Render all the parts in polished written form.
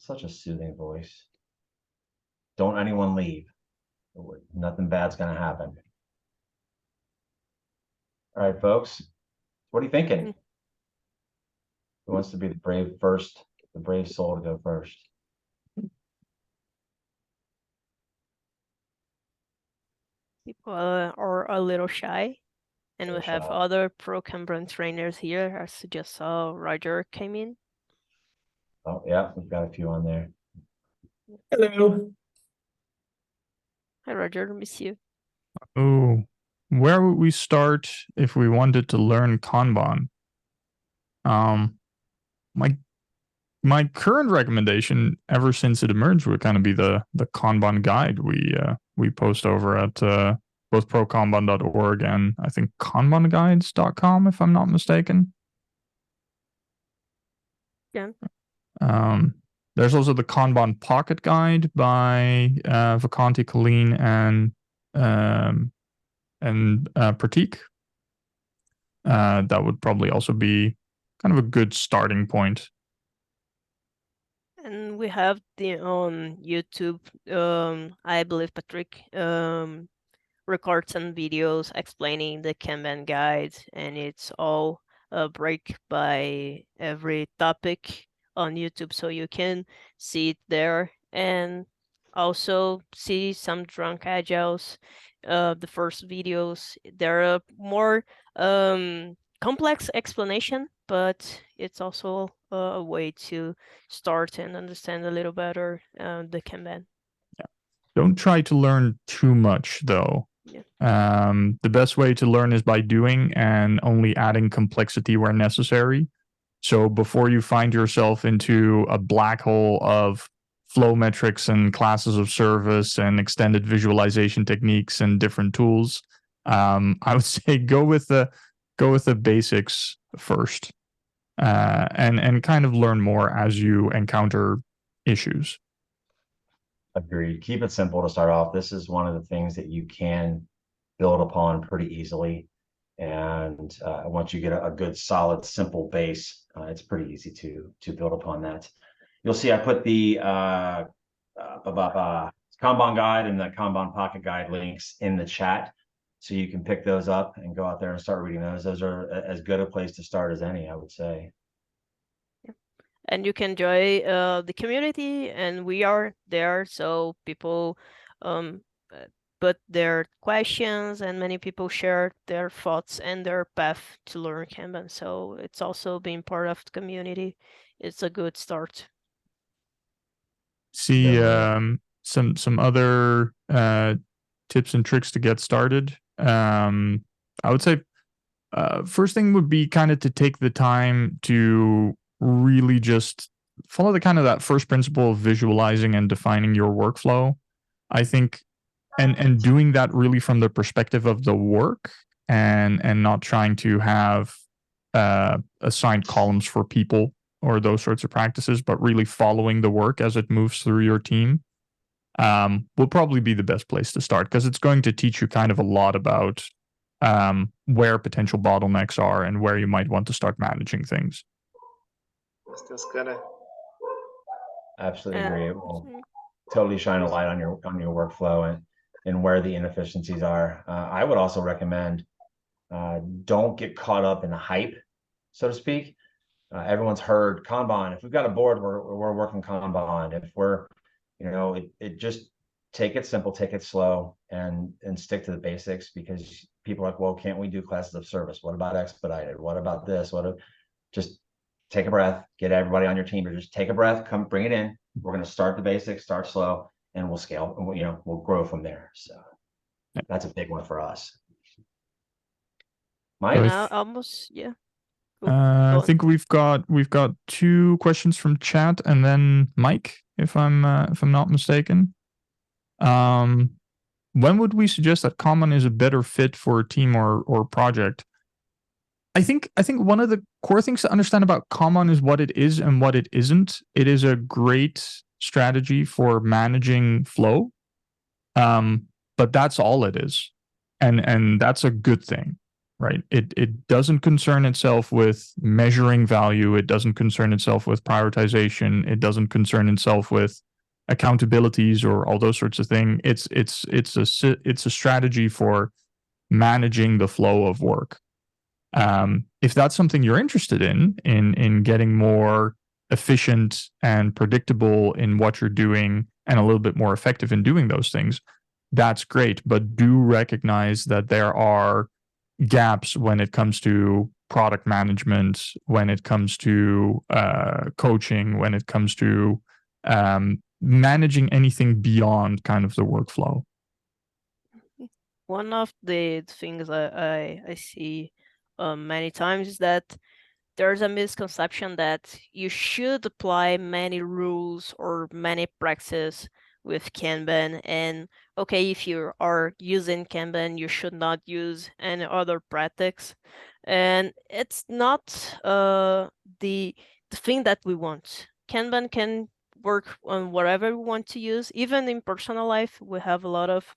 Such a soothing voice. Don't anyone leave. Nothing bad's gonna happen. All right, folks. What are you thinking? Who wants to be the brave soul to go first? People are a little shy, and we have other ProKanban trainers here. As you just saw, Roger came in. Oh, yeah, we've got a few on there. Hello. Hi, Roger, miss you. Oh, where would we start if we wanted to learn Kanban? My current recommendation, ever since it emerged, would kind of be the Kanban guide we post over at both prokanban.org and I think kanbanguides.com, if I'm not mistaken. Yeah. There's also the Kanban Pocket Guide by Vakanti, Colleen, and Pratik. That would probably also be kind of a good starting point. And we have the on YouTube. I believe Patrick records some videos explaining the Kanban guide, and it's all a break by every topic on YouTube, so you can see it there and also see some drunk agiles. The first videos, they're a more complex explanation, but it's also a way to start and understand a little better the Kanban. Yeah. Don't try to learn too much, though. Yeah. The best way to learn is by doing and only adding complexity where necessary. So before you find yourself into a black hole of flow metrics and classes of service and extended visualization techniques and different tools, I would say go with the basics first, and kind of learn more as you encounter issues. Agreed. Keep it simple to start off. This is one of the things that you can build upon pretty easily. And once you get a good, solid, simple base, it's pretty easy to build upon that. You'll see I put the Kanban guide and the Kanban Pocket Guide links in the chat, so you can pick those up and go out there and start reading those. Those are as good a place to start as any, I would say. And you can join the community, and we are there, so people put their questions, and many people share their thoughts and their path to learn Kanban. So it's also being part of the community. It's a good start. See some other tips and tricks to get started. I would say first thing would be kind of to take the time to really just follow the kind of that first principle of visualizing and defining your workflow. I think and doing that really from the perspective of the work and not trying to have assigned columns for people or those sorts of practices, but really following the work as it moves through your team will probably be the best place to start, because it's going to teach you kind of a lot about where potential bottlenecks are and where you might want to start managing things. Absolutely agree. It will totally shine a light on your workflow and where the inefficiencies are. I would also recommend don't get caught up in the hype, so to speak. Everyone's heard Kanban. If we've got a board, we're working Kanban. If we're, it just take it simple, take it slow, and stick to the basics, because people are like, well, can't we do classes of service? What about expedited? What about this? Just take a breath, get everybody on your team to just take a breath, come bring it in. We're going to start the basics, start slow, and we'll scale, and we'll grow from there. So that's a big one for us. Mike? Almost, yeah. I think we've got 2 questions from chat, and then Mike, if I'm not mistaken. When would we suggest that Kanban is a better fit for a team or project? I think one of the core things to understand about Kanban is what it is and what it isn't. It is a great strategy for managing flow, but that's all it is, and that's a good thing. right? It doesn't concern itself with measuring value. It doesn't concern itself with prioritization. It doesn't concern itself with accountabilities or all those sorts of things. It's a strategy for managing the flow of work. If that's something you're interested in getting more efficient and predictable in what you're doing and a little bit more effective in doing those things, that's great. But do recognize that there are gaps when it comes to product management, when it comes to coaching, when it comes to managing anything beyond kind of the workflow. One of the things I see many times is that there's a misconception that you should apply many rules or many practices with Kanban. And okay, if you are using Kanban, you should not use any other practice. And it's not the thing that we want. Kanban can work on whatever we want to use. Even in personal life, we have a lot of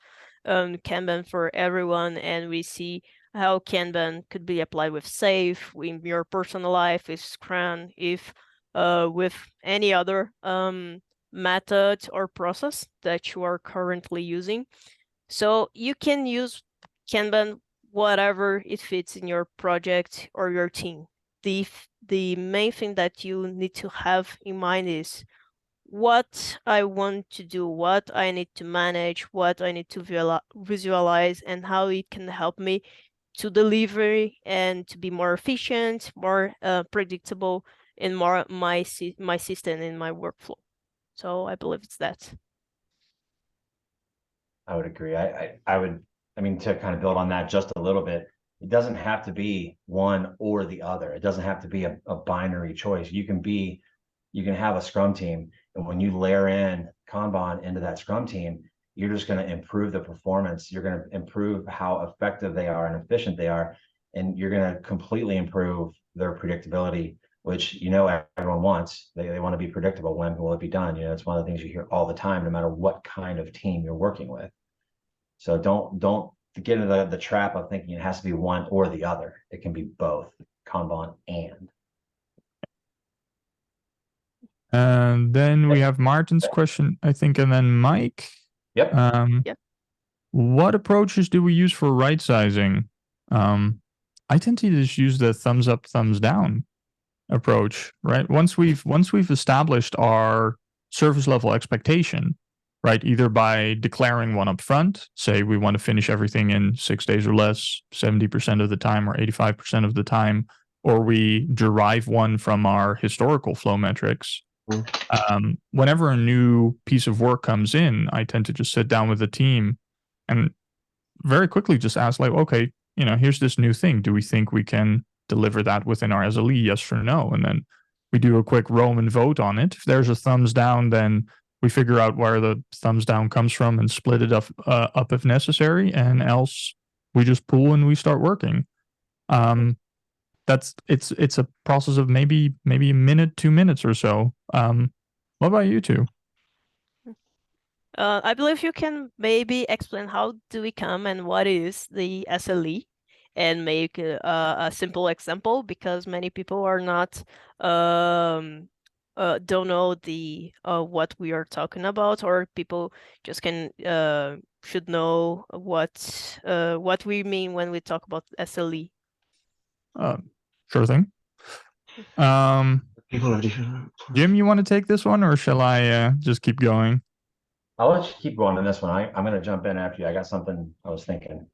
Kanban for everyone, and we see how Kanban could be applied with Safe, in your personal life, with Scrum, if with any other method or process that you are currently using. So you can use Kanban whatever it fits in your project or your team. The main thing that you need to have in mind is what I want to do, what I need to manage, what I need to visualize, and how it can help me to deliver and to be more efficient, more predictable, and more my system and my workflow. So I believe it's that. I would agree. I mean, to kind of build on that just a little bit, it doesn't have to be one or the other. It doesn't have to be a binary choice. You can have a Scrum team, and when you layer in Kanban into that Scrum team, you're just going to improve the performance. You're going to improve how effective they are and efficient they are, and you're going to completely improve their predictability, which everyone wants. They want to be predictable. When will it be done? It's one of the things you hear all the time, no matter what kind of team you're working with. So don't get into the trap of thinking it has to be one or the other. It can be both, Kanban and. And then we have Martin's question, I think, and then Mike. Yep. Yep. What approaches do we use for right sizing? I tend to just use the thumbs up, thumbs down approach, right? Once we've established our service level expectation, right? Either by declaring one up front, say we want to finish everything in 6 days or less, 70% of the time or 85% of the time, or we derive one from our historical flow metrics. Whenever a new piece of work comes in, I tend to just sit down with the team and very quickly just ask, like, okay, here's this new thing. Do we think we can deliver that within our SLE? Yes or no? And then we do a quick Roman vote on it. If there's a thumbs down, then we figure out where the thumbs down comes from and split it up if necessary. And else we just pull and we start working. It's a process of maybe a minute, 2 minutes or so. What about you two? I believe you can maybe explain how do we come and what is the SLE, and make a simple example, because many people are not don't know the what we are talking about, or people just should know what we mean when we talk about SLE. Sure thing. People have different. Jim, you want to take this one, or shall I just keep going? I'll let you keep going on this one. I'm going to jump in after you. I got something I was thinking.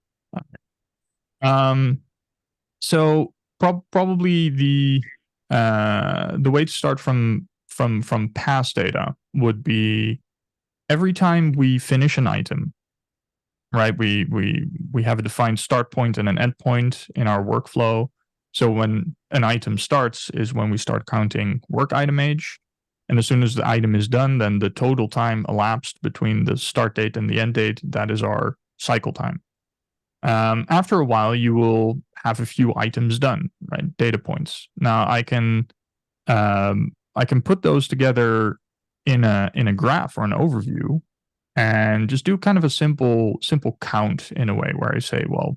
So probably the way to start from past data would be every time we finish an item, right? We have a defined start point and an end point in our workflow. So when an item starts is when we start counting work item age. And as soon as the item is done, then the total time elapsed between the start date and the end date, that is our cycle time. After a while, you will have a few items done, right? Data points. Now I can put those together in a graph or an overview, and just do kind of a simple count in a way where I say, well,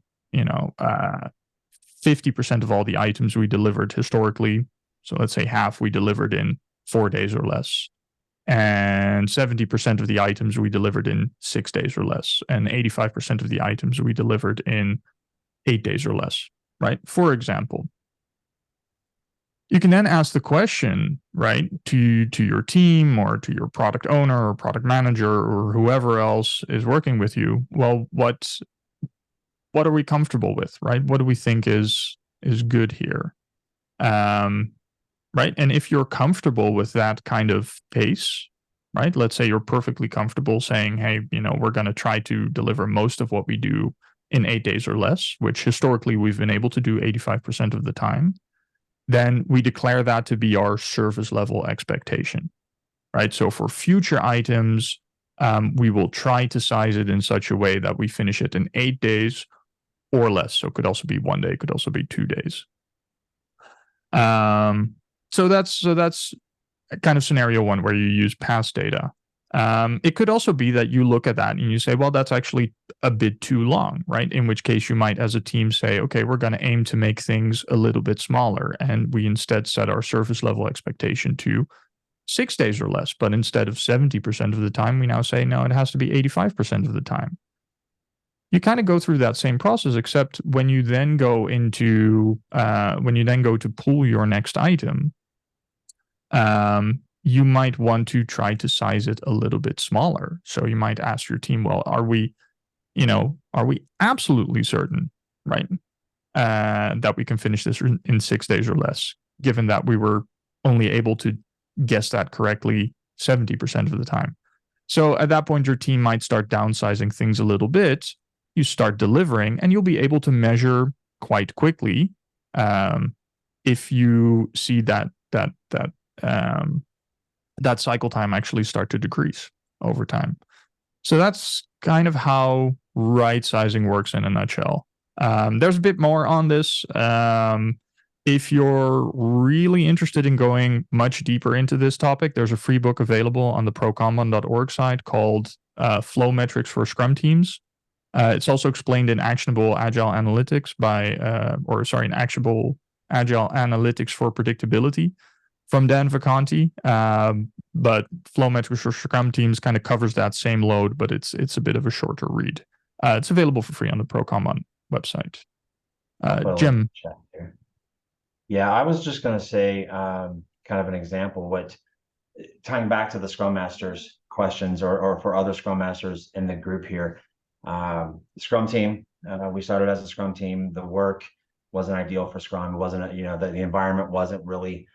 50% of all the items we delivered historically. So let's say half we delivered in 4 days or less. And 70% of the items we delivered in 6 days or less. And 85% of the items we delivered in 8 days or less, right? For example. You can then ask the question, right, to your team or to your product owner or product manager or whoever else is working with you. Well, what are we comfortable with, right? What do we think is good here? Right? And if you're comfortable with that kind of pace, right? Let's say you're perfectly comfortable saying, hey, we're going to try to deliver most of what we do in 8 days or less, which historically we've been able to do 85% of the time. Then we declare that to be our service level expectation, right? So for future items, we will try to size it in such a way that we finish it in 8 days or less. So it could also be 1 day, it could also be 2 days. So that's kind of scenario one where you use past data. It could also be that you look at that and you say, well, that's actually a bit too long, right? In which case you might, as a team, say, okay, we're going to aim to make things a little bit smaller. And we instead set our service level expectation to 6 days or less. But instead of 70% of the time, we now say, no, it has to be 85% of the time. You kind of go through that same process, except when you then go to pull your next item, you might want to try to size it a little bit smaller. So you might ask your team, well, are we absolutely certain, right, that we can finish this in 6 days or less, given that we were only able to guess that correctly 70% of the time? So at that point, your team might start downsizing things a little bit. You start delivering, and you'll be able to measure quite quickly if you see that cycle time actually start to decrease over time. So that's kind of how right sizing works in a nutshell. There's a bit more on this. If you're really interested in going much deeper into this topic, there's a free book available on the ProKanban.org site called Flow Metrics for Scrum Teams. It's also explained in Actionable Agile Analytics in Actionable Agile Analytics for Predictability from Dan Vacanti. But Flow Metrics for Scrum Teams kind of covers that same load, but it's a bit of a shorter read. It's available for free on the ProKanban website. Jim. Yeah, I was just going to say kind of an example, tying back to the Scrum Masters questions or for other Scrum Masters in the group here. Scrum team, we started as a Scrum team. The work wasn't ideal for Scrum. It wasn't, the environment wasn't really,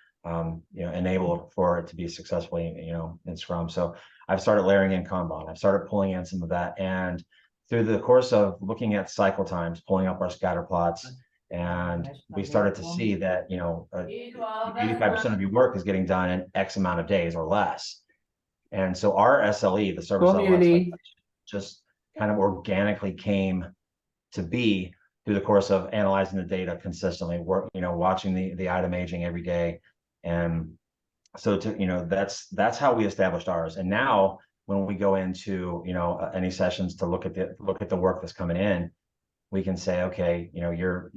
enabled for it to be successfully, in Scrum. So I've started layering in Kanban. I've started pulling in some of that. And through the course of looking at cycle times, pulling up our scatter plots, and we started to see that, 85% of your work is getting done in X amount of days or less. And so our SLE, the service level expectation, just kind of organically came to be through the course of analyzing the data consistently, watching the item aging every day. And so that's how we established ours. And now when we go into, any sessions to look at the work that's coming in, we can say, okay, you're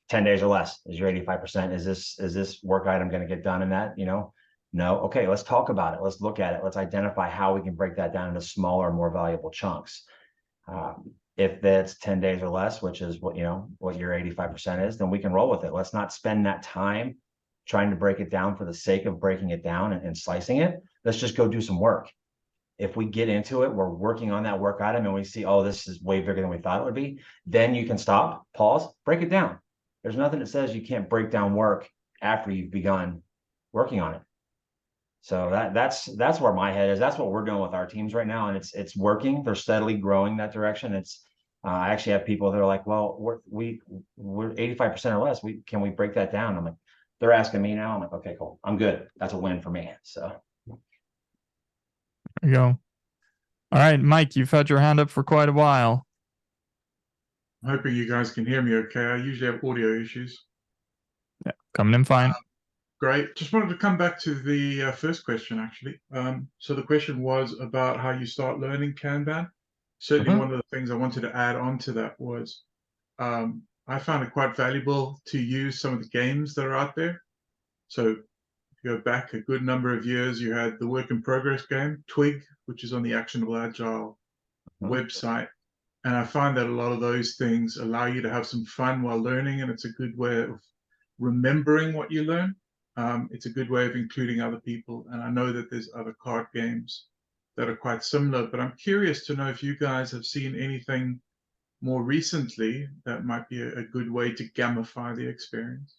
10 days or less is your 85%. Is this work item going to get done in that? No. Okay, let's talk about it. Let's look at it. Let's identify how we can break that down into smaller, more valuable chunks. If that's 10 days or less, which is what your 85% is, then we can roll with it. Let's not spend that time trying to break it down for the sake of breaking it down and slicing it. Let's just go do some work. If we get into it, we're working on that work item and we see, oh, this is way bigger than we thought it would be. Then you can stop, pause, break it down. There's nothing that says you can't break down work after you've begun working on it. So that's where my head is. That's what we're doing with our teams right now, and it's working. They're steadily growing that direction. I actually have people that are like, well, we're 85% or less. Can we break that down? I'm like, they're asking me now. I'm like, okay, cool. I'm good. That's a win for me. So there you go. All right, Mike, you've had your hand up for quite a while. I'm hoping you guys can hear me okay. I usually have audio issues. Yeah, coming in fine. Great. Just wanted to come back to the first question, actually. So the question was about how you start learning Kanban. Certainly one of the things I wanted to add on to that was I found it quite valuable to use some of the games that are out there. So if you go back a good number of years, you had the work in progress game, Twig, which is on the Actionable Agile website. And I find that a lot of those things allow you to have some fun while learning, and it's a good way of remembering what you learn. It's a good way of including other people. And I know that there's other card games that are quite similar, but I'm curious to know if you guys have seen anything more recently that might be a good way to gamify the experience.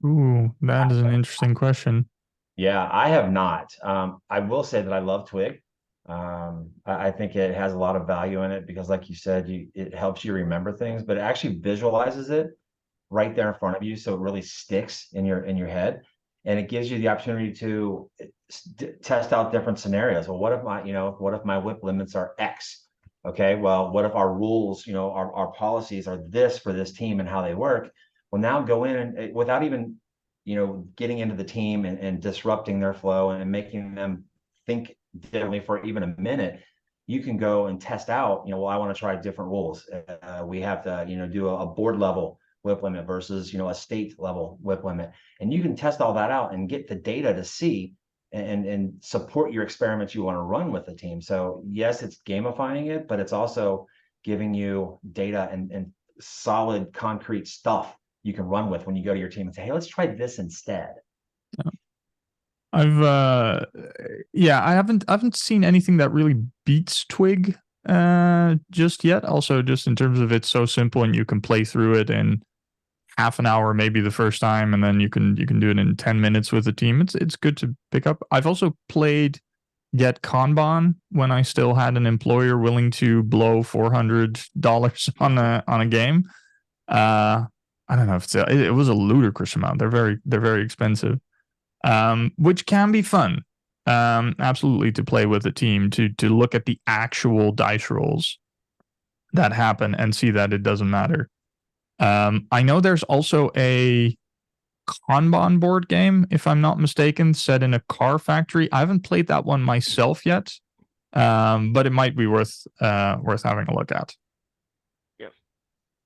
Ooh, that is an interesting question. Yeah, I have not. I will say that I love Twig. I think it has a lot of value in it because, like you said, it helps you remember things, but it actually visualizes it right there in front of you, so it really sticks in your head, and it gives you the opportunity to test out different scenarios. Well, what if my whip limits are X? Okay, well, what if our rules, our policies are this for this team and how they work? Well, now go in and without even getting into the team and disrupting their flow and making them think differently for even a minute, you can go and test out, well, I want to try different rules. We have to, do a board level whip limit versus, a state level whip limit. And you can test all that out and get the data to see and support your experiments you want to run with the team. So yes, it's gamifying it, but it's also giving you data and solid concrete stuff you can run with when you go to your team and say, hey, let's try this instead. I haven't seen anything that really beats Twig just yet. Also, just in terms of it's so simple and you can play through it in half an hour, maybe the first time, and then you can do it in 10 minutes with the team. It's good to pick up. I've also played Kanban when I still had an employer willing to blow $400 on a game. I don't know if it was a ludicrous amount. They're very expensive. Which can be fun, absolutely, to play with a team, to look at the actual dice rolls that happen and see that it doesn't matter. I know there's also a Kanban board game, if I'm not mistaken, set in a car factory. I haven't played that one myself yet, but it might be worth having a look at.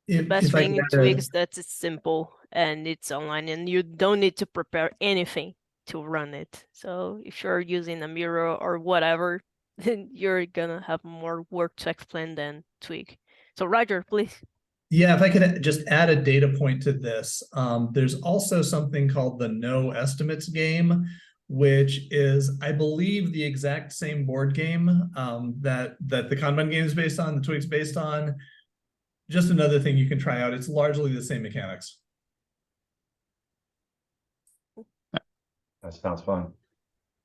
The best thing in Twig is that it's simple and it's online, and you don't need to prepare anything to run it. So if you're using a mirror or whatever, then you're gonna have more work to explain than Twig. So Roger, please. Yeah, if I could just add a data point to this, there's also something called the No Estimates game, which is, I believe, the exact same board game that the Kanban game is based on, the Twig's based on. Just another thing you can try out. It's largely the same mechanics. That sounds fun.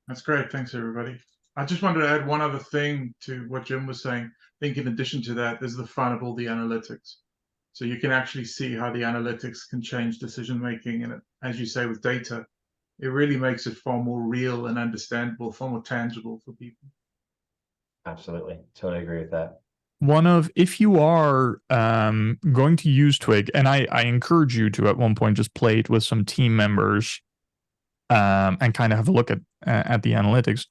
That's great. Thanks, everybody. I just wanted to add one other thing to what Jim was saying. I think in addition to that, there's the fun of all the analytics. So you can actually see how the analytics can change decision making. And as you say, with data, it really makes it far more real and understandable, far more tangible for people. Absolutely. Totally agree with that. If you are going to use Twig, and I encourage you to at one point just play it with some team members and kind of have a look at the analytics.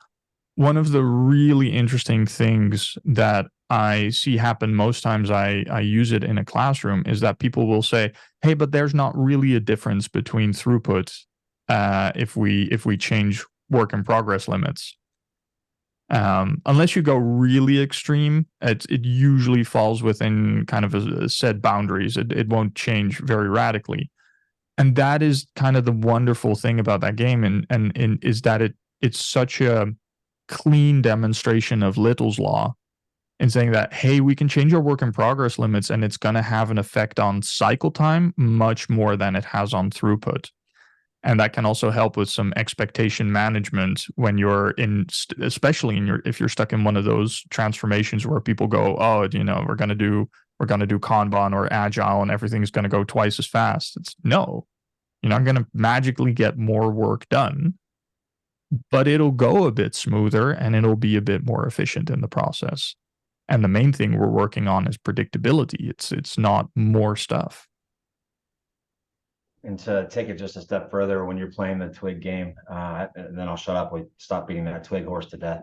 One of the really interesting things that I see happen most times I use it in a classroom is that people will say, hey, but there's not really a difference between throughput if we change work in progress limits. Unless you go really extreme, it usually falls within kind of a set boundaries. It won't change very radically. And that is kind of the wonderful thing about that game, and is that it's such a clean demonstration of Little's Law in saying that, hey, we can change our work in progress limits and it's going to have an effect on cycle time much more than it has on throughput. And that can also help with some expectation management when you're especially if you're stuck in one of those transformations where people go, oh, we're going to do Kanban or Agile and everything's going to go twice as fast. No, you're not going to magically get more work done, but it'll go a bit smoother and it'll be a bit more efficient in the process. And the main thing we're working on is predictability. It's not more stuff. And to take it just a step further, when you're playing the Twig game, and then I'll shut up. We stop beating that Twig horse to death.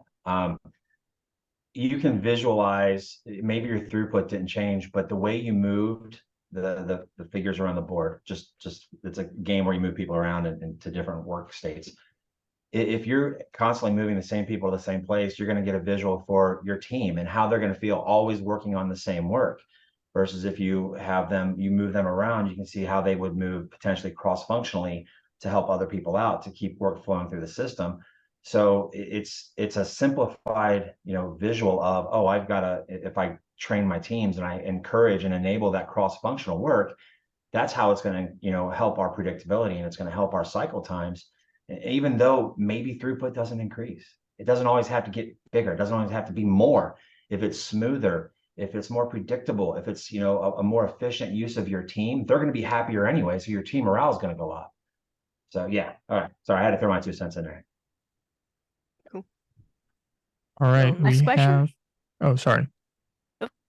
you can visualize, maybe your throughput didn't change, but the way you moved the figures around the board, just it's a game where you move people around into different work states. If you're constantly moving the same people to the same place, you're going to get a visual for your team and how they're going to feel always working on the same work. Versus if you move them around, you can see how they would move potentially cross-functionally to help other people out, to keep work flowing through the system. So it's a simplified, visual of, oh, if I train my teams and I encourage and enable that cross-functional work, that's how it's going to, help our predictability, and it's going to help our cycle times. Even though maybe throughput doesn't increase, it doesn't always have to get bigger. It doesn't always have to be more. If it's smoother, if it's more predictable, if it's, a more efficient use of your team, they're going to be happier anyway. So your team morale is going to go up. So yeah. All right. Sorry, I had to throw my 2 cents in there. Cool. All right. Next question. Oh, sorry.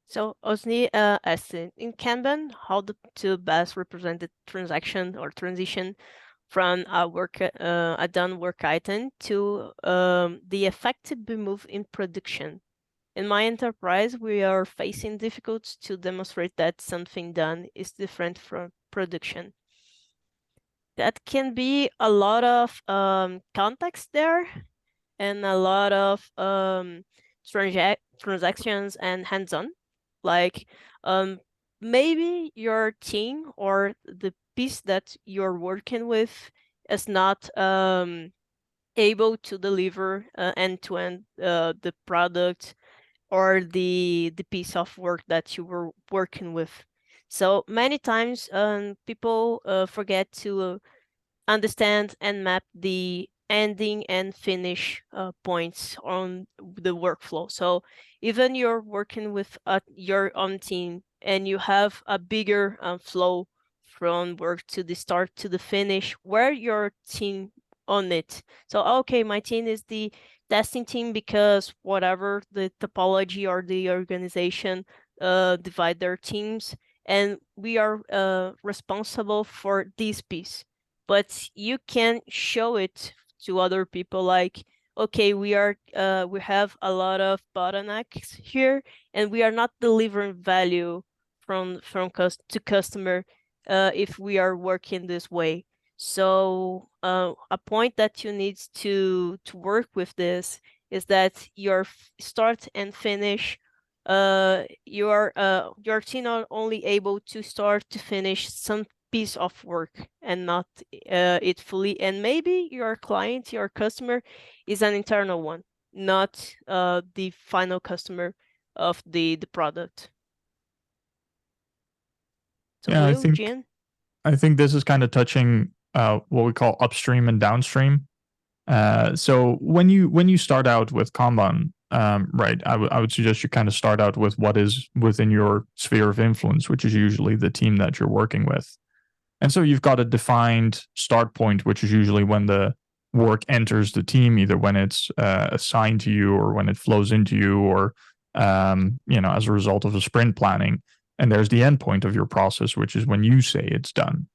So Osni asked, in Kanban, how to best represent the transaction or transition from a done work item to the effective move in production. In my enterprise, we are facing difficulties to demonstrate that something done is different from production. That can be a lot of context there, and a lot of transactions and hands-on. Like maybe your team or the piece that you're working with is not able to deliver end-to-end the product or the piece of work that you were working with. So many times people forget to understand and map the ending and finish points on the workflow. So even you're working with your own team and you have a bigger flow from work to the start to the finish, where your team on it. So okay, my team is the testing team because whatever the topology or the organization divide their teams, and we are responsible for this piece. But you can show it to other people, like, okay, we have a lot of bottlenecks here, and we are not delivering value to customer if we are working this way. So a point that you need to work with this is that your start and finish, your team not only able to start to finish some piece of work and not it fully, and maybe your client, your customer is an internal one, not the final customer of the product. So yeah, I think this is kind of touching what we call upstream and downstream. So when you start out with Kanban, right, I would suggest you kind of start out with what is within your sphere of influence, which is usually the team that you're working with. And so you've got a defined start point, which is usually when the work enters the team, either when it's assigned to you or when it flows into you, or as a result of the sprint planning. And there's the end point of your process, which is when you say it's done,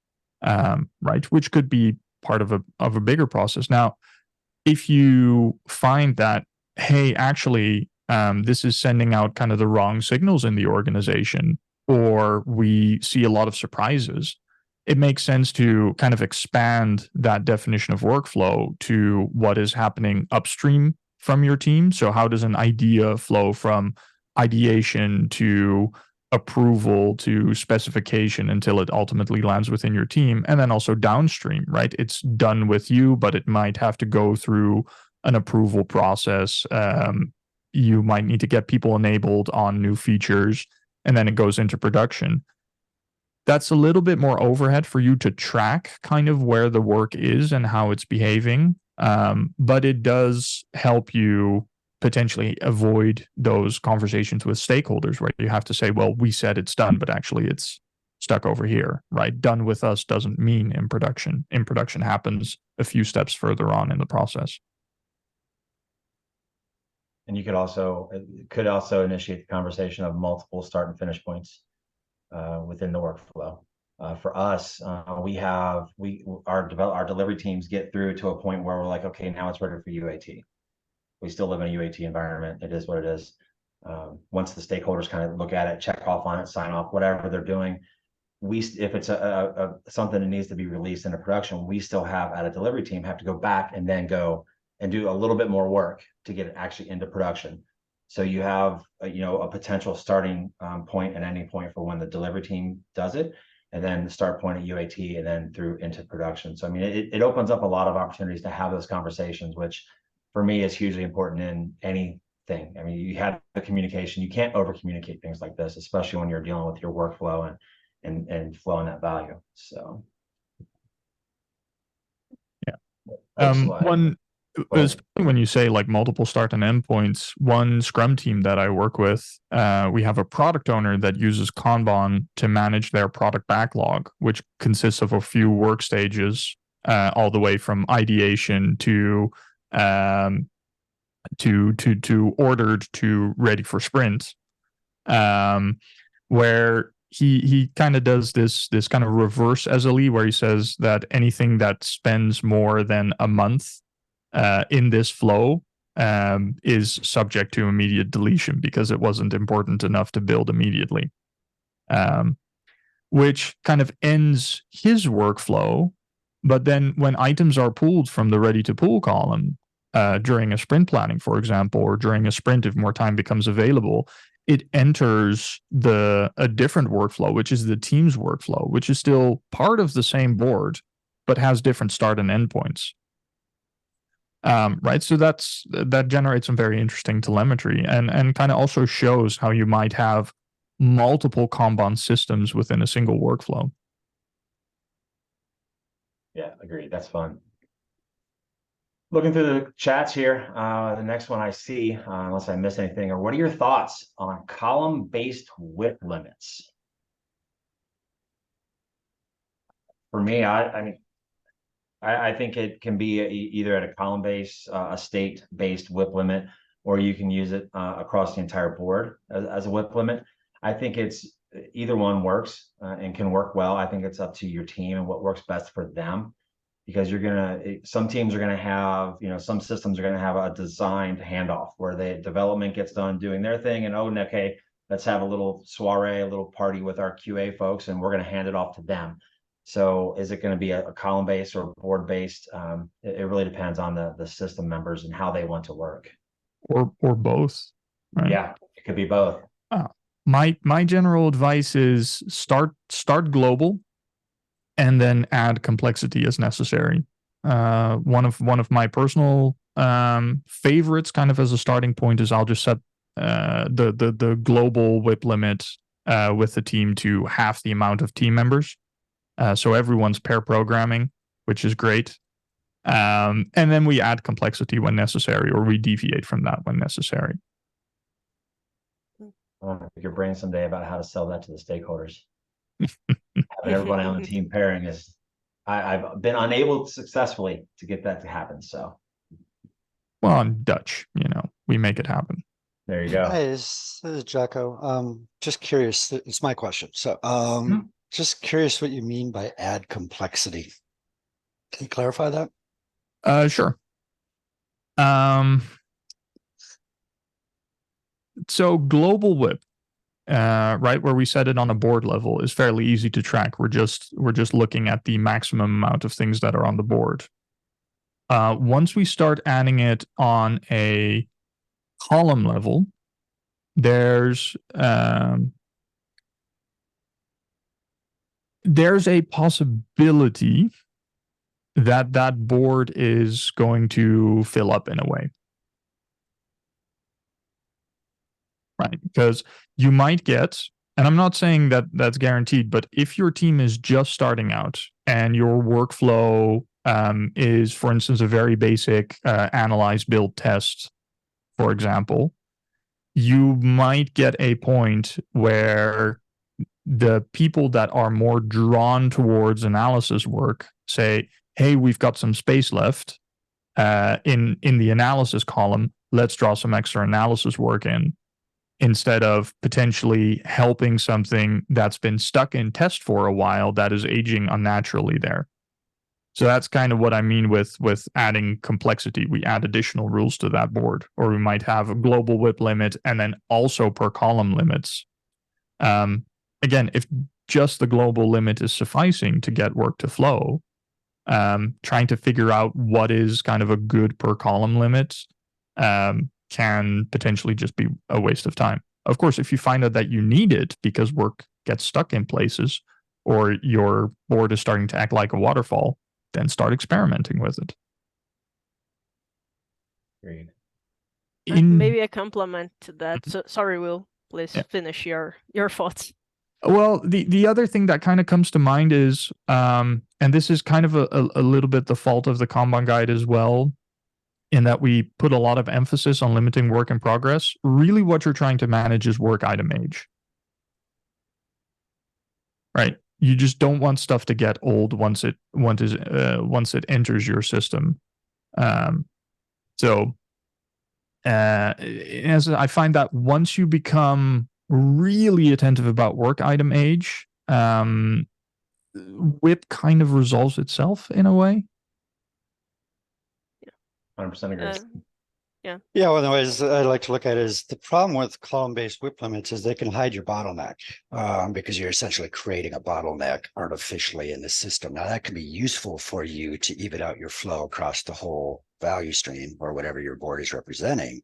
right? Which could be part of a bigger process. Now, if you find that, hey, actually, this is sending out kind of the wrong signals in the organization, or we see a lot of surprises, it makes sense to kind of expand that definition of workflow to what is happening upstream from your team. So how does an idea flow from ideation to approval to specification until it ultimately lands within your team? And then also downstream, right? It's done with you, but it might have to go through an approval process. You might need to get people enabled on new features, and then it goes into production. That's a little bit more overhead for you to track kind of where the work is and how it's behaving. But it does help you potentially avoid those conversations with stakeholders where you have to say, well, we said it's done, but actually it's stuck over here, right? Done with us doesn't mean in production. In production happens a few steps further on in the process. And you could also initiate the conversation of multiple start and finish points within the workflow. For us, our delivery teams get through to a point where we're like, okay, now it's ready for UAT. We still live in a UAT environment. It is what it is. once the stakeholders kind of look at it, check off on it, sign off, whatever they're doing, if it's something that needs to be released into production, we still have at a delivery team have to go back and then go and do a little bit more work to get it actually into production. So you have a potential starting point and ending point for when the delivery team does it, and then the start point at UAT, and then through into production. So I mean, it opens up a lot of opportunities to have those conversations, which for me is hugely important in anything. I mean, you have the communication. You can't over communicate things like this, especially when you're dealing with your workflow and flowing that value. So one, especially when you say like multiple start and end points, one Scrum team that I work with, we have a product owner that uses Kanban to manage their product backlog, which consists of a few work stages, all the way from ideation to ordered to ready for sprint, where he kind of does this kind of reverse SLE, where he says that anything that spends more than a month in this flow is subject to immediate deletion because it wasn't important enough to build immediately, which kind of ends his workflow. But then when items are pulled from the ready to pull column during a sprint planning, for example, or during a sprint if more time becomes available, it enters a different workflow, which is the team's workflow, which is still part of the same board, but has different start and end points. Right. So that generates some very interesting telemetry and kind of also shows how you might have multiple Kanban systems within a single workflow. Yeah, agreed. That's fun. Looking through the chats here, the next one I see, unless I miss anything, or what are your thoughts on column-based WIP limits? For me, I think it can be either at a column-based, a state-based WIP limit, or you can use it across the entire board as a WIP limit. I think either one works and can work well. I think it's up to your team and what works best for them. Because some teams are gonna have, some systems are gonna have a designed handoff where the development gets done doing their thing, and okay, let's have a little soiree, a little party with our QA folks, and we're gonna hand it off to them. So is it gonna be a column based or board based? It really depends on the system members and how they want to work. Or both. Right? Yeah, it could be both. My general advice is start global, and then add complexity as necessary. One of my personal favorites, kind of as a starting point, is I'll just set the global WIP limit with the team to half the amount of team members, so everyone's pair programming, which is great. And then we add complexity when necessary, or we deviate from that when necessary. I want to pick your brain someday about how to sell that to the stakeholders. Having everybody on the team pairing is, I've been unable successfully to get that to happen. So, well, in Dutch, we make it happen. There you go. Hi, this is Jocko. Just curious. It's my question. So, just curious what you mean by add complexity. Can you clarify that? Sure. So global WIP, right, where we set it on a board level, is fairly easy to track. We're just looking at the maximum amount of things that are on the board. Once we start adding it on a column level, there's a possibility that board is going to fill up in a way. Right, because you might get, and I'm not saying that that's guaranteed, but if your team is just starting out and your workflow is, for instance, a very basic analyze, build, test, for example, you might get a point where the people that are more drawn towards analysis work say, hey, we've got some space left in the analysis column. Let's draw some extra analysis work in, instead of potentially helping something that's been stuck in test for a while that is aging unnaturally there. So that's kind of what I mean with adding complexity. We add additional rules to that board, or we might have a global WIP limit and then also per column limits. Again, if just the global limit is sufficing to get work to flow, trying to figure out what is kind of a good per column limit can potentially just be a waste of time. Of course, if you find out that you need it because work gets stuck in places or your board is starting to act like a waterfall, then start experimenting with it. Agreed. Maybe a compliment to that. So, sorry, Will, please finish your thoughts. Well, the other thing that kind of comes to mind is, and this is kind of a little bit the fault of the Kanban guide as well, in that we put a lot of emphasis on limiting work in progress. Really what you're trying to manage is work item age. Right? You just don't want stuff to get old once it enters your system. So as I find that once you become really attentive about work item age, WIP kind of resolves itself in a way. 100% agree. Yeah, one of the ways I like to look at it is the problem with column-based WIP limits is they can hide your bottleneck because you're essentially creating a bottleneck artificially in the system. Now that can be useful for you to even out your flow across the whole value stream or whatever your board is representing.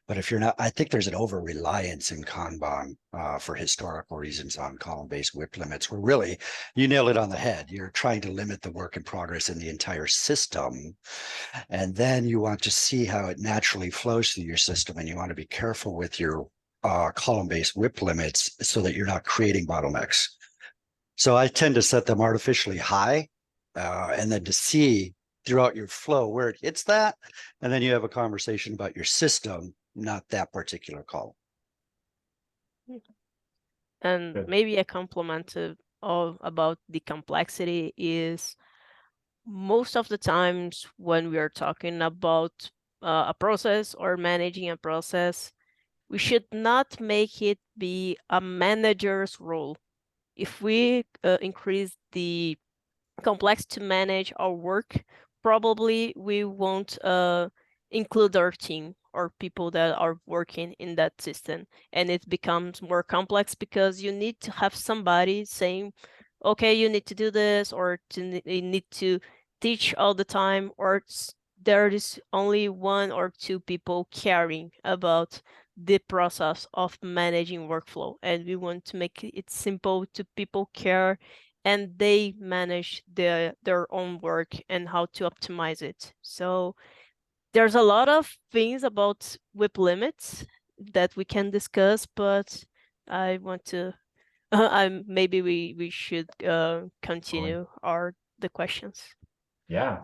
But if you're not, I think there's an over-reliance in Kanban for historical reasons on column-based WIP limits, where really you nail it on the head. You're trying to limit the work in progress in the entire system. And then you want to see how it naturally flows through your system. And you want to be careful with your column-based WIP limits so that you're not creating bottlenecks. So I tend to set them artificially high and then to see throughout your flow where it hits that. And then you have a conversation about your system, not that particular column. And maybe a compliment to all about the complexity is most of the times when we are talking about a process or managing a process, we should not make it be a manager's role. If we increase the complexity to manage our work, probably we won't include our team or people that are working in that system. And it becomes more complex because you need to have somebody saying, okay, you need to do this, or you need to teach all the time, or there is only one or two people caring about the process of managing workflow. And we want to make it simple to people care and they manage their own work and how to optimize it. So there's a lot of things about WIP limits that we can discuss, but I want to maybe we should continue the questions. Yeah,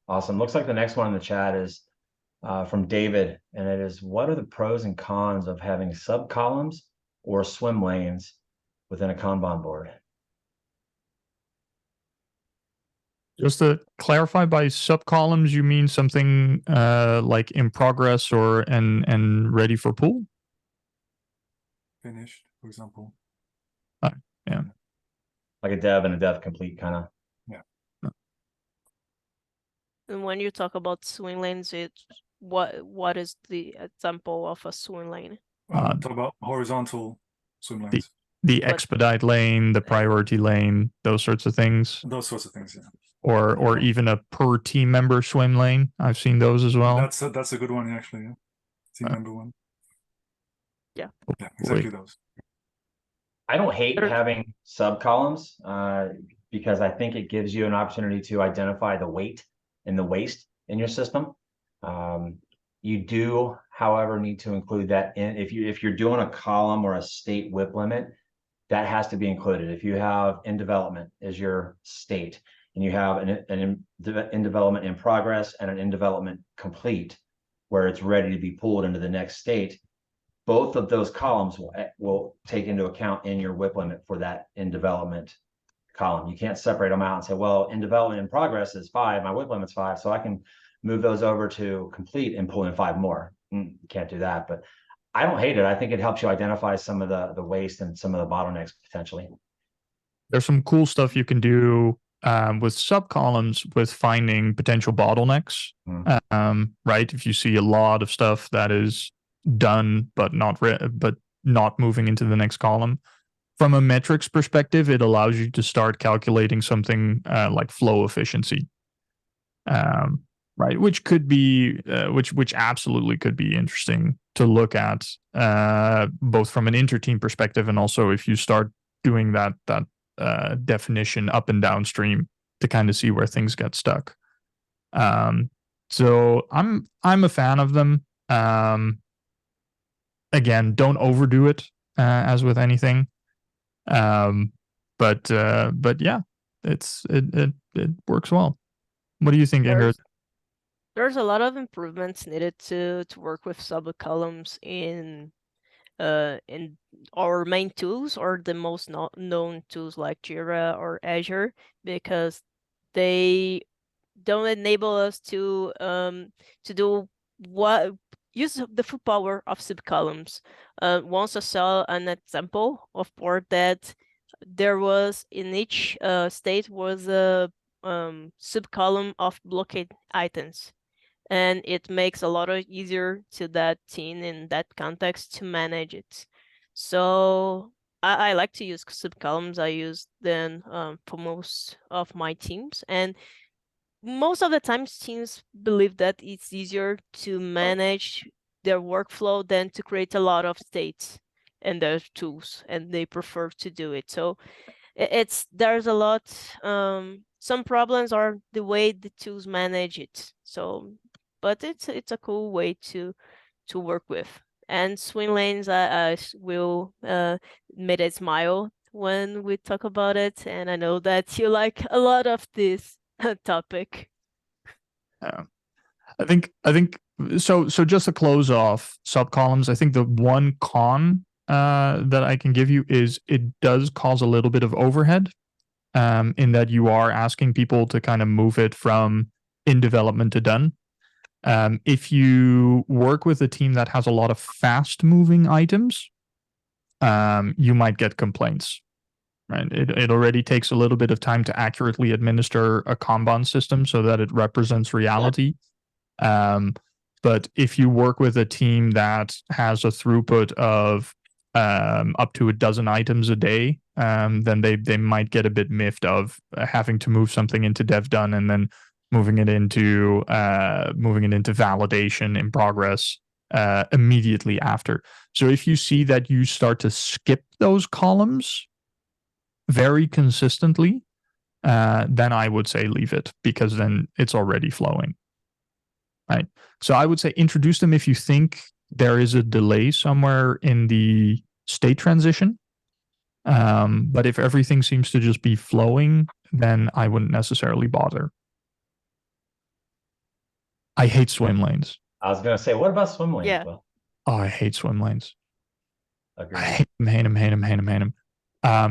awesome. Looks like the next one in the chat is from David, and it is, what are the pros and cons of having sub columns or swim lanes within a Kanban board? Just to clarify, by sub columns, you mean something like in progress or and ready for pull? Finished, for example. Yeah. Like a dev and a dev complete kind of. Yeah. And when you talk about swim lanes, what is the example of a swim lane? Talk about horizontal swim lanes. The expedite lane, the priority lane, those sorts of things. Those sorts of things, yeah. Or even a per team member swim lane. I've seen those as well. That's a good one, actually. Yeah. Team member one. Yeah. Yeah, exactly those. I don't hate having sub columns because I think it gives you an opportunity to identify the weight and the waste in your system. You do, however, need to include that in if you're doing a column or a state WIP limit, that has to be included. If you have in development as your state, and you have an in development in progress and an in development complete, where it's ready to be pulled into the next state, both of those columns will take into account in your WIP limit for that in development column. You can't separate them out and say, well, in development in progress is 5, my WIP limit's 5, so I can move those over to complete and pull in 5 more. You can't do that, but I don't hate it. I think it helps you identify some of the waste and some of the bottlenecks potentially. There's some cool stuff you can do with subcolumns with finding potential bottlenecks. Right? If you see a lot of stuff that is done but not moving into the next column, from a metrics perspective, it allows you to start calculating something like flow efficiency. Right, which could be which absolutely could be interesting to look at, both from an inter-team perspective and also if you start doing that definition up and downstream to kind of see where things get stuck. So I'm a fan of them. Again, don't overdo it, as with anything. But yeah, it works well. What do you think, Ingrid? There's a lot of improvements needed to work with subcolumns in our main tools or the most known tools like Jira or Azure, because they don't enable us to do use the full power of subcolumns. Once I saw an example of board that there was in each state was a subcolumn of blockade items. And it makes a lot easier to that team in that context to manage it. So I like to use subcolumns. I use them for most of my teams, and most of the times teams believe that it's easier to manage their workflow than to create a lot of states and their tools, and they prefer to do it. So there's a lot. Some problems are the way the tools manage it. So, but it's a cool way to work with. And swim lanes, I will made a smile when we talk about it, and I know that you like a lot of this topic. I think so. Just to close off subcolumns, I think the one con that I can give you is it does cause a little bit of overhead, in that you are asking people to kind of move it from in development to done. If you work with a team that has a lot of fast moving items, you might get complaints. Right. It already takes a little bit of time to accurately administer a Kanban system so that it represents reality. But if you work with a team that has a throughput of up to a dozen items a day, then they might get a bit miffed of having to move something into dev done and then moving it into validation in progress immediately after. So if you see that you start to skip those columns very consistently, then I would say leave it, because then it's already flowing. Right. So I would say introduce them if you think there is a delay somewhere in the state transition. But if everything seems to just be flowing, then I wouldn't necessarily bother. I hate swim lanes. I was gonna say, what about swim lanes? Yeah. Will? Oh, I hate swim lanes. Agreed. I hate them.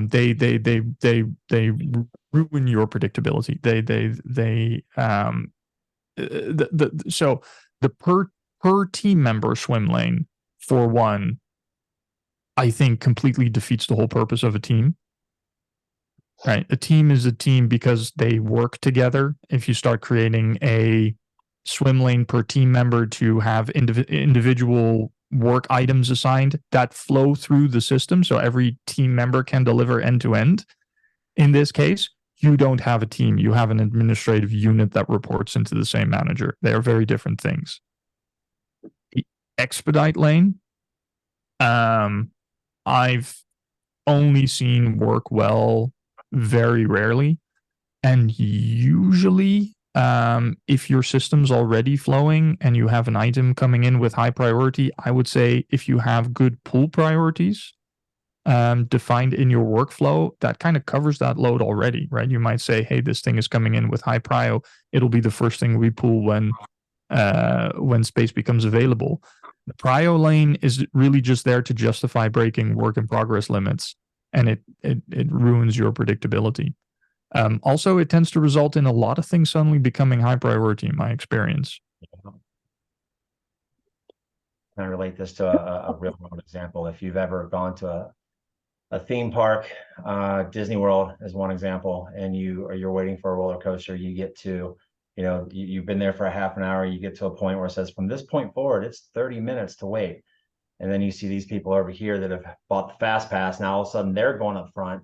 They ruin your predictability. So the per team member swim lane, for one, I think completely defeats the whole purpose of a team. Right? A team is a team because they work together. If you start creating a swim lane per team member to have individual work items assigned that flow through the system, so every team member can deliver end to end, in this case, you don't have a team. You have an administrative unit that reports into the same manager. They are very different things. The expedite lane, I've only seen work well very rarely. And usually, if your system's already flowing and you have an item coming in with high priority, I would say if you have good pull priorities defined in your workflow, that kind of covers that load already, right? You might say, hey, this thing is coming in with high prio. It'll be the first thing we pull when space becomes available. The prio lane is really just there to justify breaking work in progress limits, and it ruins your predictability. Also, it tends to result in a lot of things suddenly becoming high priority in my experience. Can I relate this to a real world example? If you've ever gone to a theme park, Disney World is one example, and you're waiting for a roller coaster. You get to, you've been there for a half an hour. You get to a point where it says from this point forward, it's 30 minutes to wait. And then you see these people over here that have bought the fast pass. Now all of a sudden they're going up front,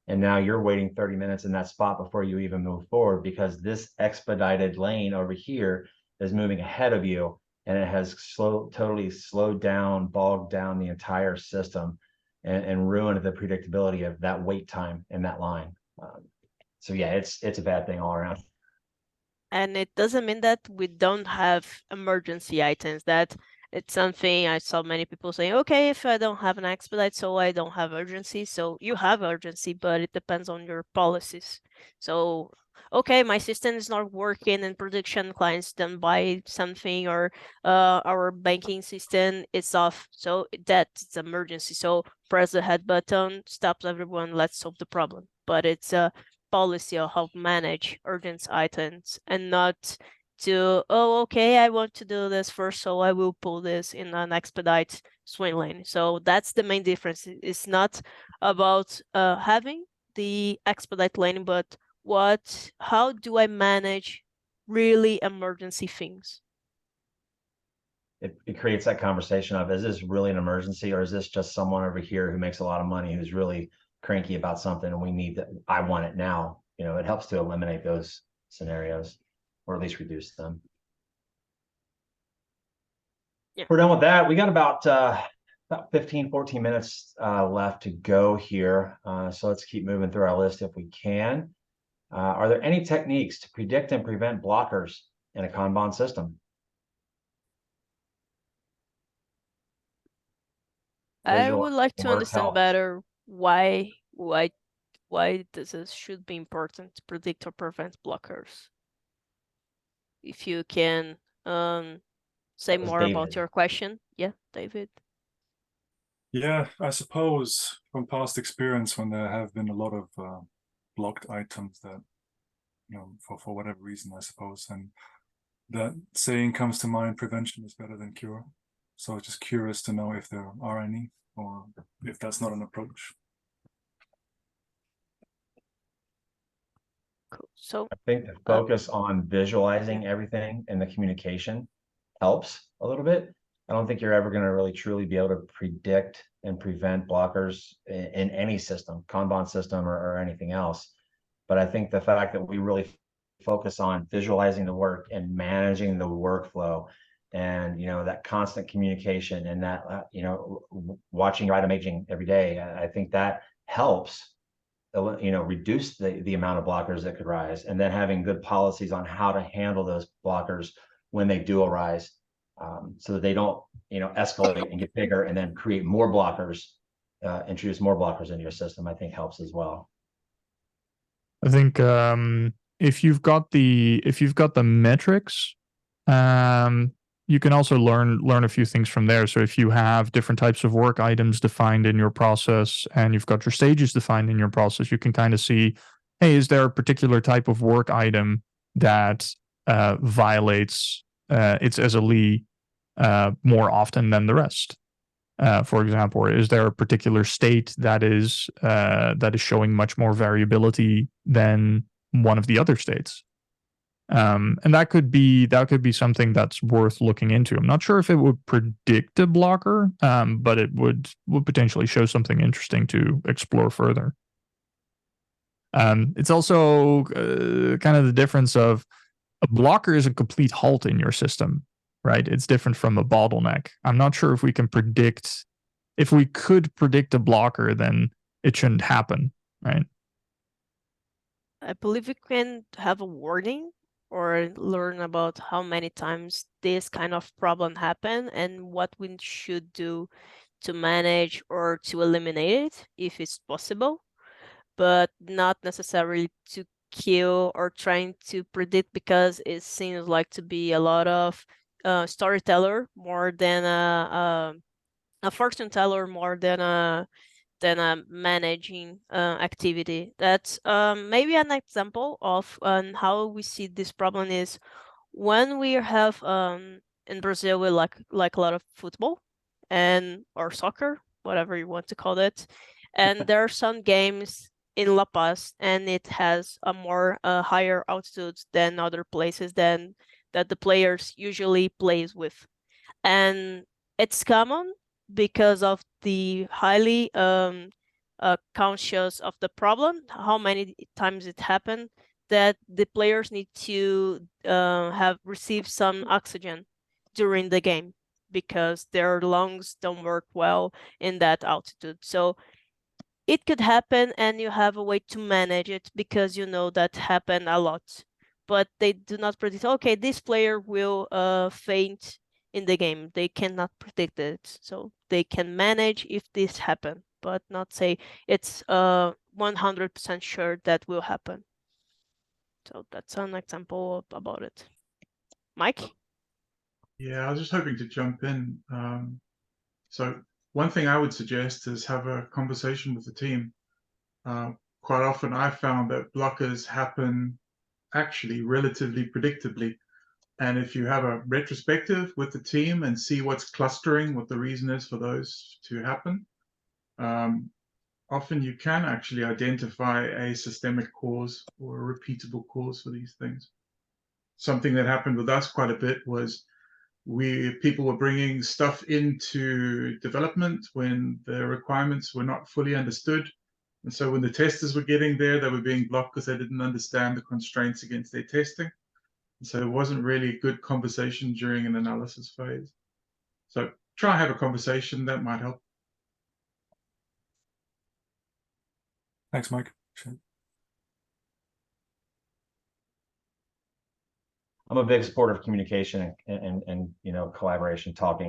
and now you're waiting 30 minutes in that spot before you even move forward, because this expedited lane over here is moving ahead of you, and it has totally slowed down, bogged down the entire system, and ruined the predictability of that wait time in that line. So yeah, it's a bad thing all around. And it doesn't mean that we don't have emergency items. That it's something I saw many people saying, okay, if I don't have an expedite, so I don't have urgency. So you have urgency, but it depends on your policies. So, okay, my system is not working in production, clients don't buy something, or our banking system is off. So that's emergency. So press the head button, stops everyone, let's solve the problem. But it's a policy of how to manage urgent items, and not to, oh, okay, I want to do this first, so I will pull this in an expedite swing lane. So that's the main difference. It's not about having the expedite lane, but how do I manage really emergency things? It creates that conversation of, is this really an emergency, or is this just someone over here who makes a lot of money who's really cranky about something, and I want it now. It helps to eliminate those scenarios, or at least reduce them. Yeah. We're done with that. We got about 15-14 minutes left to go here, so let's keep moving through our list if we can. Are there any techniques to predict and prevent blockers in a Kanban system? I would like to understand better why this should be important to predict or prevent blockers. If you can say more about your question. Yeah, David. Yeah, I suppose from past experience, when there have been a lot of blocked items that, for whatever reason, I suppose, and that saying comes to mind, prevention is better than cure. So just curious to know if there are any, or if that's not an approach. Cool. So I think the focus on visualizing everything and the communication helps a little bit. I don't think you're ever going to really truly be able to predict and prevent blockers in any system, Kanban system or anything else. But I think the fact that we really focus on visualizing the work and managing the workflow, and that constant communication, and that watching your item aging every day, I think that helps reduce the amount of blockers that could rise, and then having good policies on how to handle those blockers when they do arise, so that they don't escalate and get bigger and then create more blockers, introduce more blockers into your system, I think helps as well. I think if you've got the metrics, you can also learn a few things from there. So if you have different types of work items defined in your process, and you've got your stages defined in your process, you can kind of see, hey, is there a particular type of work item that violates its SLE more often than the rest? For example, or is there a particular state that is showing much more variability than one of the other states? And that could be something that's worth looking into. I'm not sure if it would predict a blocker, but it would potentially show something interesting to explore further. It's also kind of the difference of a blocker is a complete halt in your system, right? It's different from a bottleneck. I'm not sure if we can predict. If we could predict a blocker, then it shouldn't happen, right? I believe we can have a warning, or learn about how many times this kind of problem happen and what we should do to manage or to eliminate it if it's possible, but not necessarily to kill or trying to predict, because it seems like to be a lot of storyteller more than a fortune teller, more than a managing activity. That's maybe an example of how we see this problem is when we have in Brazil we like a lot of football or soccer, whatever you want to call it, And there are some games in La Paz, and it has a more higher altitudes than other places than that the players usually plays with. And it's common because of the highly conscious of the problem, how many times it happened, that the players need to have received some oxygen during the game because their lungs don't work well in that altitude. So it could happen, and you have a way to manage it because you know that happened a lot. But they do not predict, okay, this player will faint in the game. They cannot predict it. So they can manage if this happen, but not say it's 100% sure that will happen. So that's an example about it. Mike? Yeah, I was just hoping to jump in. So one thing I would suggest is have a conversation with the team. Quite often I found that blockers happen actually relatively predictably. And if you have a retrospective with the team and see what's clustering, what the reason is for those to happen, often you can actually identify a systemic cause or a repeatable cause for these things. Something that happened with us quite a bit was people were bringing stuff into development when the requirements were not fully understood. And so when the testers were getting there, they were being blocked because they didn't understand the constraints against their testing. And so it wasn't really a good conversation during an analysis phase. So try and have a conversation, that might help. Thanks, Mike. I'm a big supporter of communication and you know, collaboration, talk.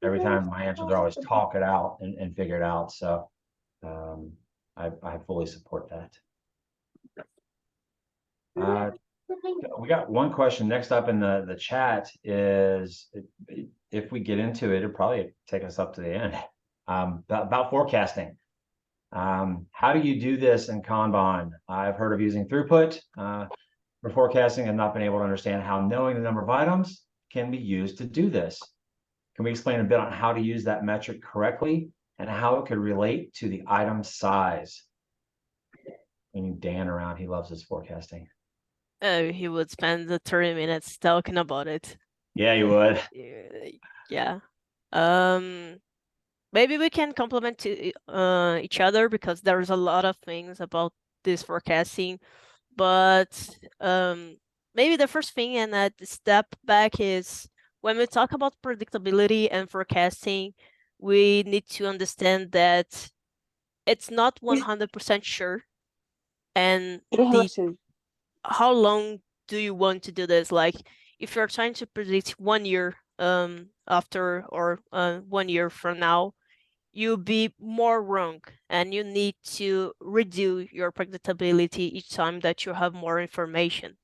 Every time my answers are always talk it out and figure it out. So I fully support that. We got one question next up in the chat is, if we get into it, it'll probably take us up to the end, about forecasting. How do you do this in Kanban? I've heard of using throughput for forecasting and not been able to understand how knowing the number of items can be used to do this. Can we explain a bit on how to use that metric correctly and how it could relate to the item size? We need Dan around. He loves his forecasting. He would spend the 30 minutes talking about it. Yeah, you would. Yeah. Maybe we can complement each other because there's a lot of things about this forecasting. But maybe the first thing and a step back is when we talk about predictability and forecasting, we need to understand that it's not 100% sure. And how long do you want to do this? Like, if you're trying to predict 1 year after or 1 year from now, you'll be more wrong, and you need to reduce your predictability each time that you have more information.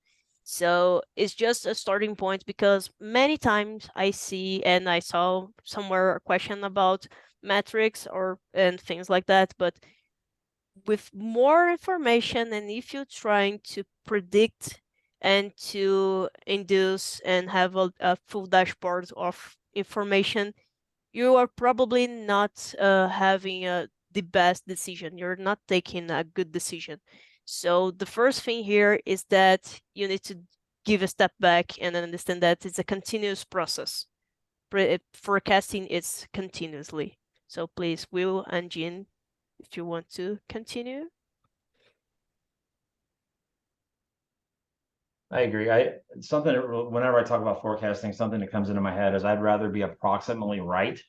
So it's just a starting point, because many times I see, and I saw somewhere a question about metrics and things like that, but with more information, and if you're trying to predict and to induce and have a full dashboard of information, you are probably not having the best decision. You're not taking a good decision. So the first thing here is that you need to give a step back and understand that it's a continuous process. Forecasting is continuously. So please, Will and Jean, if you want to continue. I agree. Whenever I talk about forecasting, something that comes into my head is I'd rather be approximately right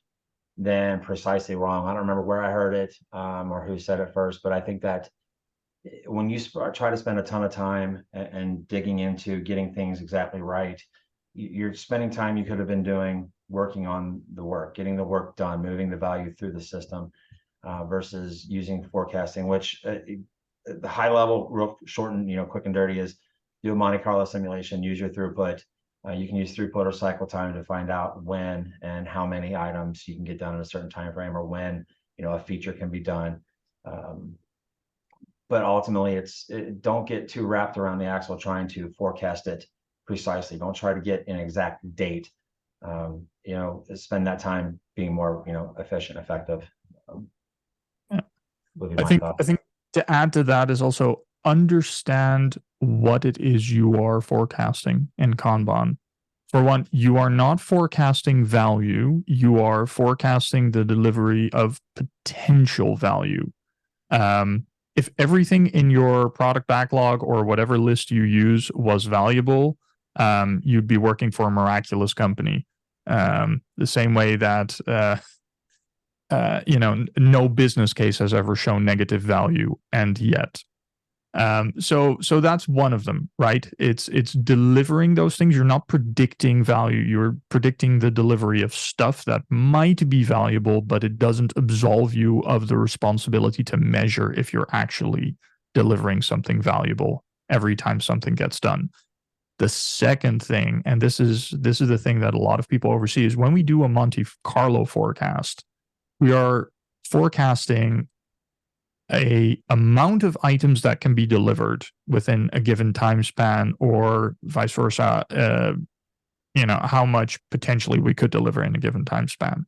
than precisely wrong. I don't remember where I heard it or who said it first, but I think that when you try to spend a ton of time and digging into getting things exactly right, you're spending time you could have been working on the work, getting the work done, moving the value through the system, versus using forecasting, which the high level, real short and quick and dirty is do a Monte Carlo simulation, use your throughput. You can use throughput or cycle time to find out when and how many items you can get done in a certain time frame, or when a feature can be done. But ultimately, don't get too wrapped around the axle trying to forecast it precisely. Don't try to get an exact date. Spend that time being more efficient, effective. would be I my think thought. I think to add to that is also understand what it is you are forecasting in Kanban. For one, you are not forecasting value, you are forecasting the delivery of potential value. If everything in your product backlog or whatever list you use was valuable, you'd be working for a miraculous company. The same way that no business case has ever shown negative value, and yet. So that's one of them, right? It's delivering those things. You're not predicting value. You're predicting the delivery of stuff that might be valuable, but it doesn't absolve you of the responsibility to measure if you're actually delivering something valuable every time something gets done. The second thing, and this is the thing that a lot of people oversee, is when we do a Monte Carlo forecast, we are forecasting a amount of items that can be delivered within a given time span, or vice versa, how much potentially we could deliver in a given time span.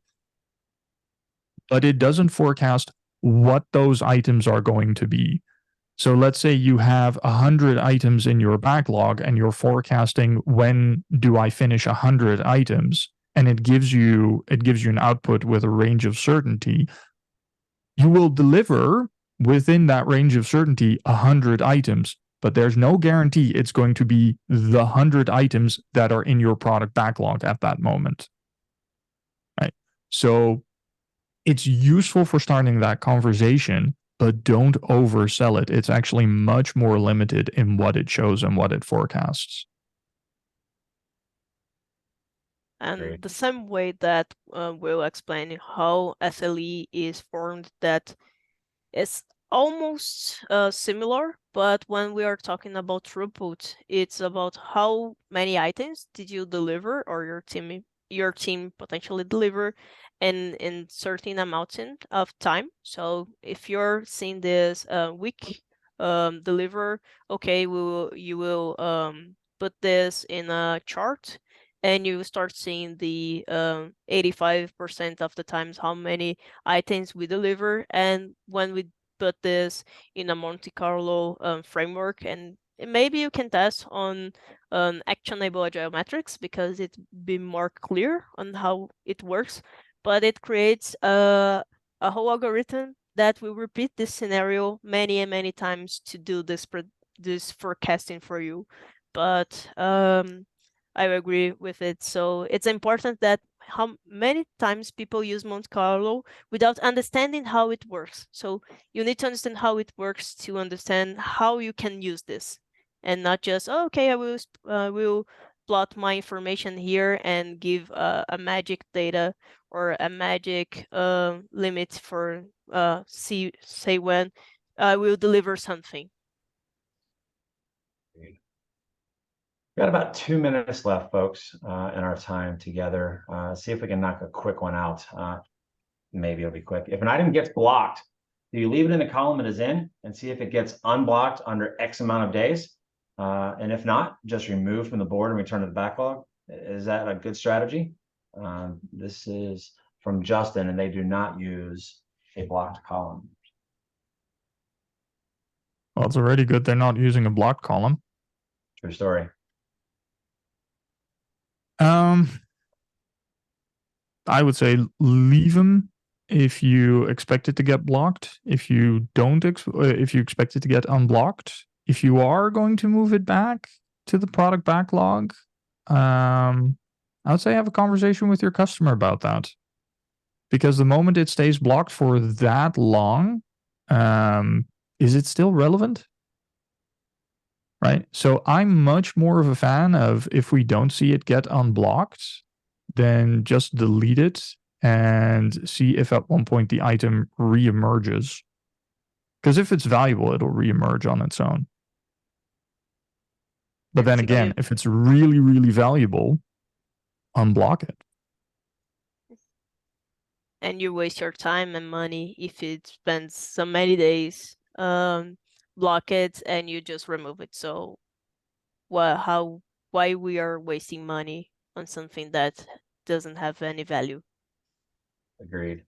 But it doesn't forecast what those items are going to be. So let's say you have 100 items in your backlog and you're forecasting, when do I finish 100 items? And it gives you an output with a range of certainty. You will deliver within that range of certainty 100 items, but there's no guarantee it's going to be the 100 items that are in your product backlog at that moment. Right? So it's useful for starting that conversation, but don't oversell it. It's actually much more limited in what it shows and what it forecasts. And Great. the same way that we'll explain how SLE is formed, that it's almost similar, but when we are talking about throughput, it's about how many items did you deliver, or your team potentially deliver in certain amount of time. So if you're seeing this week deliver, okay, you will put this in a chart, and you start seeing the 85% of the times how many items we deliver. And when we put this in a Monte Carlo framework, and maybe you can test on actionable agile metrics, because it'd be more clear on how it works. But it creates a whole algorithm that will repeat this scenario many and many times to do this forecasting for you. But I agree with it. So it's important that how many times people use Monte Carlo without understanding how it works. So you need to understand how it works to understand how you can use this, and not just, oh, okay, I will plot my information here and give a magic data or a magic limit for say when I will deliver something. Got about 2 minutes left, folks, in our time together. See if we can knock a quick one out. Maybe it'll be quick. If an item gets blocked, do you leave it in the column it is in and see if it gets unblocked under X amount of days? And if not, just remove from the board and return to the backlog. Is that a good strategy? This is from Justin, and they do not use a blocked column. Well, it's already good they're not using a blocked column. True story. I would say leave them if you expect it to get blocked. If you don't, if you expect it to get unblocked. If you are going to move it back to the product backlog, I would say have a conversation with your customer about that. Because the moment it stays blocked for that long, is it still relevant? Right? So I'm much more of a fan of, if we don't see it get unblocked, then just delete it and see if at one point the item reemerges. Because if it's valuable, it'll reemerge on its own. But then again, if it's really, really valuable, unblock it. And you waste your time and money if it spends so many days block it and you just remove it. So why we are wasting money on something that doesn't have any value? Agreed.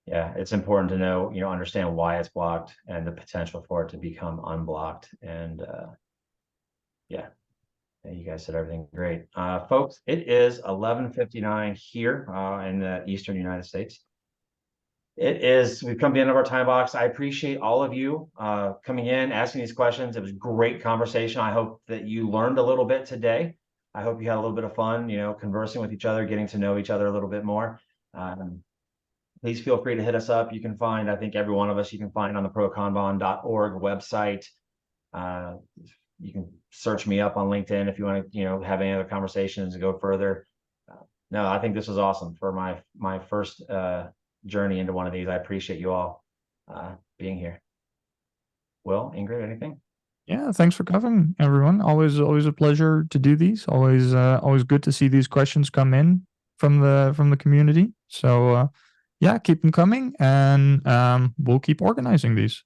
yeah, it's important to know, understand why it's blocked and the potential for it to become unblocked. And yeah, you guys said everything great. Folks, it is 11:59 here in the Eastern United States. We've come to the end of our time box. I appreciate all of you coming in, asking these questions. It was great conversation. I hope that you learned a little bit today. I hope you had a little bit of fun, conversing with each other, getting to know each other a little bit more. Please feel free to hit us up. You can find, I think every one of us, you can find on the prokanban.org website. You can search me up on LinkedIn if you want to, have any other conversations and go further. No, I think this was awesome for my first journey into one of these. I appreciate you all being here. Will, Ingrid, anything? Yeah, thanks for coming, everyone. Always a pleasure to do these. Always good to see these questions come in from the community. So yeah, keep them coming, and we'll keep organizing these.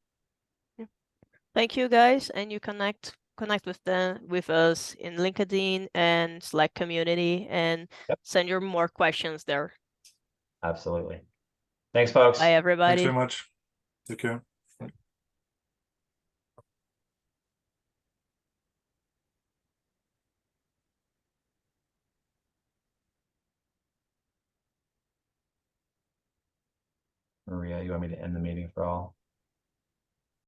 Thank you, guys, and you connect with us in LinkedIn and Slack community, and send your more questions there. Absolutely. Thanks, folks. Bye, everybody. Thanks very much. Take care. Maria, you want me to end the meeting for all?